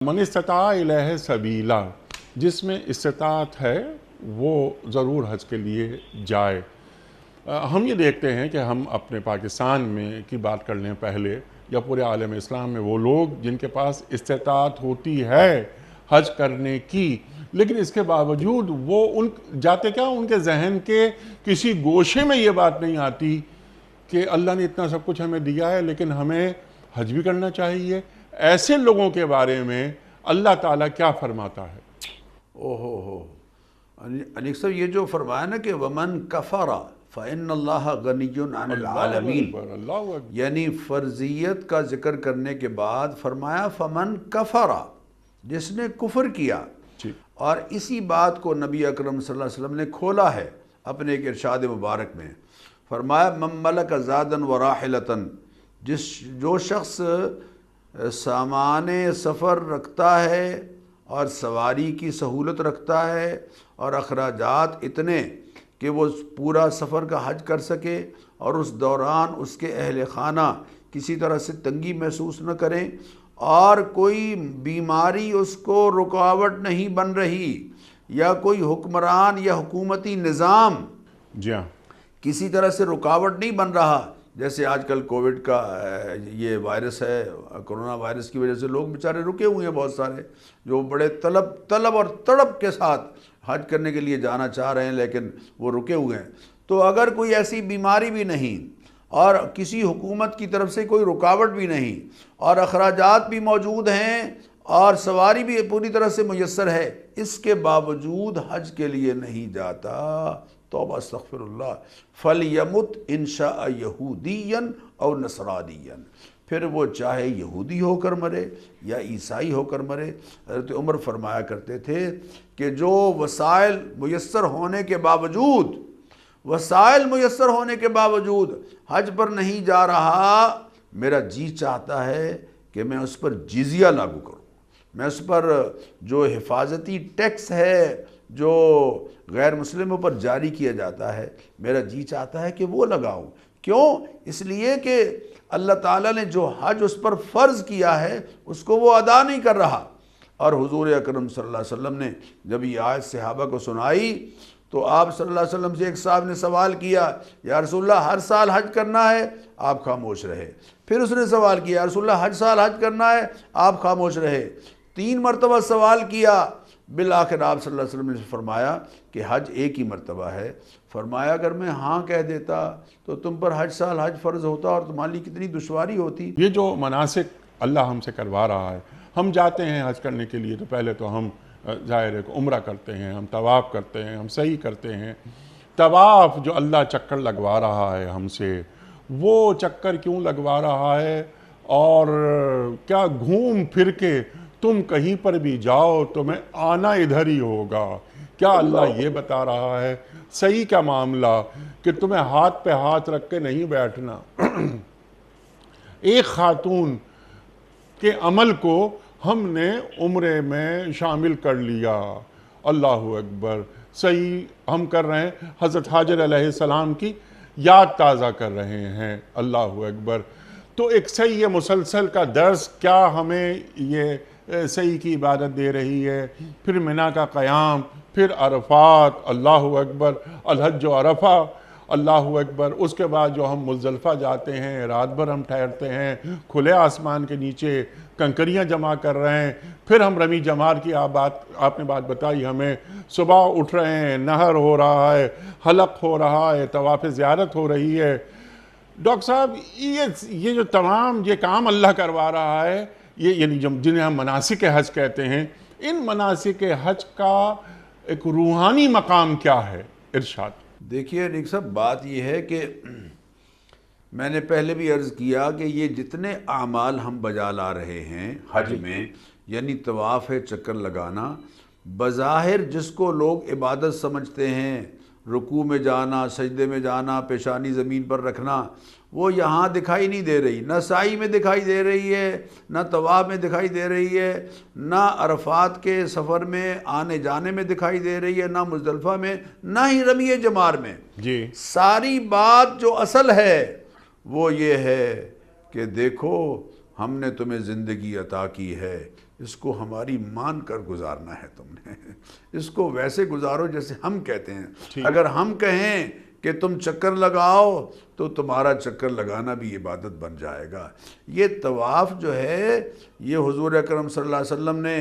من استطاع الیہ سبیلا، جس میں استطاعت ہے وہ ضرور حج کے لیے جائے۔ ہم یہ دیکھتے ہیں کہ ہم اپنے پاکستان میں کی بات کر لیں پہلے، یا پورے عالم اسلام میں وہ لوگ جن کے پاس استطاعت ہوتی ہے حج کرنے کی، لیکن اس کے باوجود وہ جاتے کیا ان کے ذہن کے کسی گوشے میں یہ بات نہیں آتی کہ اللہ نے اتنا سب کچھ ہمیں دیا ہے لیکن ہمیں حج بھی کرنا چاہیے۔ ایسے لوگوں کے بارے میں اللہ تعالیٰ کیا فرماتا ہے؟ انیق صاحب، یہ جو فرمایا نا کہ وَمَن كَفَرَ فَإِنَّ اللَّهَ غَنِيٌّ عَنِ الْعَالَمِينَ، اللہ اکبر، یعنی فرضیت کا ذکر کرنے کے بعد فرمایا فَمَن كَفَرَ، جس نے کفر کیا۔ اور اسی بات کو نبی اکرم صلی اللہ علیہ وسلم نے کھولا ہے اپنے ایک ارشاد مبارک میں، فرمایا مَن مَلَكَ زَادًا وَرَاحِلَةً، جو شخص سامان سفر رکھتا ہے اور سواری کی سہولت رکھتا ہے اور اخراجات اتنے کہ وہ پورا سفر کا حج کر سکے اور اس دوران اس کے اہل خانہ کسی طرح سے تنگی محسوس نہ کریں اور کوئی بیماری اس کو رکاوٹ نہیں بن رہی، یا کوئی حکمران یا حکومتی نظام جی ہاں، کسی طرح سے رکاوٹ نہیں بن رہا، جیسے آج کل کووڈ کا یہ وائرس ہے، کرونا وائرس کی وجہ سے لوگ بیچارے رکے ہوئے ہیں، بہت سارے جو بڑے طلب اور تڑپ کے ساتھ حج کرنے کے لیے جانا چاہ رہے ہیں لیکن وہ رکے ہوئے ہیں۔ تو اگر کوئی ایسی بیماری بھی نہیں اور کسی حکومت کی طرف سے کوئی رکاوٹ بھی نہیں اور اخراجات بھی موجود ہیں اور سواری بھی پوری طرح سے میسر ہے، اس کے باوجود حج کے لیے نہیں جاتا، توبہ استغفر اللہ، فَلْيَمُتْ إِنْ شَاءَ يَهُودِيًّا أَوْ نَصْرَانِيًّا، پھر وہ چاہے یہودی ہو کر مرے یا عیسائی ہو کر مرے۔ حضرت عمر فرمایا کرتے تھے کہ جو وسائل میسر ہونے کے باوجود حج پر نہیں جا رہا، میرا جی چاہتا ہے کہ میں اس پر جزیہ لاگو کروں، میں اس پر جو حفاظتی ٹیکس ہے جو غیر مسلموں پر جاری کیا جاتا ہے، میرا جی چاہتا ہے کہ وہ لگاؤں۔ کیوں؟ اس لیے کہ اللہ تعالیٰ نے جو حج اس پر فرض کیا ہے اس کو وہ ادا نہیں کر رہا۔ اور حضور اکرم صلی اللہ علیہ وسلم نے جب یہ آیت صحابہ کو سنائی تو آپ صلی اللہ علیہ وسلم سے ایک صاحب نے سوال کیا، یا رسول اللہ ہر سال حج کرنا ہے؟ آپ خاموش رہے۔ پھر اس نے سوال کیا، یا رسول اللہ ہر سال حج کرنا ہے؟ آپ خاموش رہے۔ 3 مرتبہ سوال کیا، بالآخر آپ صلی اللہ علیہ وسلم نے فرمایا کہ حج ایک ہی مرتبہ ہے۔ فرمایا اگر میں ہاں کہہ دیتا تو تم پر ہر سال حج فرض ہوتا اور تمہارے لیے کتنی دشواری ہوتی۔ یہ جو مناسک اللہ ہم سے کروا رہا ہے، ہم جاتے ہیں حج کرنے کے لیے تو پہلے تو ہم ظاہر ہے کہ عمرہ کرتے ہیں، ہم طواف کرتے ہیں، ہم سعی کرتے ہیں۔ طواف جو اللہ چکر لگوا رہا ہے ہم سے، وہ چکر کیوں لگوا رہا ہے؟ اور کیا گھوم پھر کے تم کہیں پر بھی جاؤ تمہیں آنا ادھر ہی ہوگا؟ کیا اللہ یہ بتا رہا ہے؟ صحیح کا معاملہ کہ تمہیں ہاتھ پہ ہاتھ رکھ کے نہیں بیٹھنا۔ ایک خاتون کے عمل کو ہم نے عمرے میں شامل کر لیا، اللہ اکبر، صحیح ہم کر رہے ہیں، حضرت حاجر علیہ السلام کی یاد تازہ کر رہے ہیں، اللہ اکبر۔ تو ایک صحیح مسلسل کا درس کیا ہمیں یہ صحیح کی عبادت دے رہی ہے، پھر منی کا قیام، پھر عرفات، اللہ اکبر، الحج و عرفہ، اللہ اکبر۔ اس کے بعد جو ہم مزدلفہ جاتے ہیں، رات بھر ہم ٹھہرتے ہیں کھلے آسمان کے نیچے، کنکریاں جمع کر رہے ہیں، پھر ہم رمی جمار کی آپ نے بات بتائی ہمیں، صبح اٹھ رہے ہیں، نہر ہو رہا ہے، حلق ہو رہا ہے، طواف زیارت ہو رہی ہے۔ ڈاکٹر صاحب، یہ جو تمام یہ کام اللہ کروا رہا ہے، یہ یعنی جنہیں ہم مناسک حج کہتے ہیں، ان مناسک حج کا ایک روحانی مقام کیا ہے؟ ارشاد۔ دیکھیے انیق صاحب، بات یہ ہے کہ میں نے پہلے بھی عرض کیا کہ یہ جتنے اعمال ہم بجا لا رہے ہیں حج میں، یعنی طواف ہے، چکر لگانا، بظاہر جس کو لوگ عبادت سمجھتے ہیں، رکوع میں جانا، سجدے میں جانا، پیشانی زمین پر رکھنا، وہ یہاں دکھائی نہیں دے رہی، نہ سعی میں دکھائی دے رہی ہے، نہ طواف میں دکھائی دے رہی ہے، نہ عرفات کے سفر میں آنے جانے میں دکھائی دے رہی ہے، نہ مزدلفہ میں، نہ ہی رمی جمار میں۔ جی، ساری بات جو اصل ہے وہ یہ ہے کہ دیکھو ہم نے تمہیں زندگی عطا کی ہے، اس کو ہماری مان کر گزارنا ہے تم نے، اس کو ویسے گزارو جیسے ہم کہتے ہیں۔ اگر ہم کہیں کہ تم چکر لگاؤ تو تمہارا چکر لگانا بھی عبادت بن جائے گا۔ یہ طواف جو ہے یہ حضور اکرم صلی اللہ علیہ وسلم نے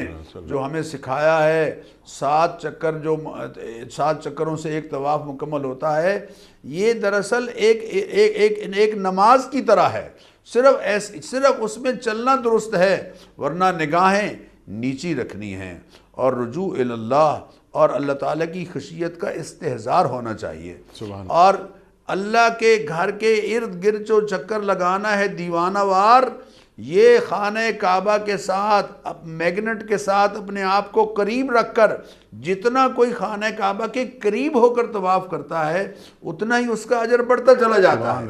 جو ہمیں سکھایا ہے، 7 چکروں سے ایک طواف مکمل ہوتا ہے، یہ دراصل ایک نماز کی طرح ہے، صرف اس میں چلنا درست ہے، ورنہ نگاہیں نیچی رکھنی ہیں اور رجوع اللہ اور اللہ تعالیٰ کی خشیت کا استحضار ہونا چاہیے۔ اور اللہ کے گھر کے ارد گرد جو چکر لگانا ہے دیوانہ وار، یہ خانہ کعبہ کے ساتھ میگنٹ کے ساتھ اپنے آپ کو قریب رکھ کر، جتنا کوئی خانہ کعبہ کے قریب ہو کر طواف کرتا ہے اتنا ہی اس کا اجر بڑھتا چلا جاتا ہے۔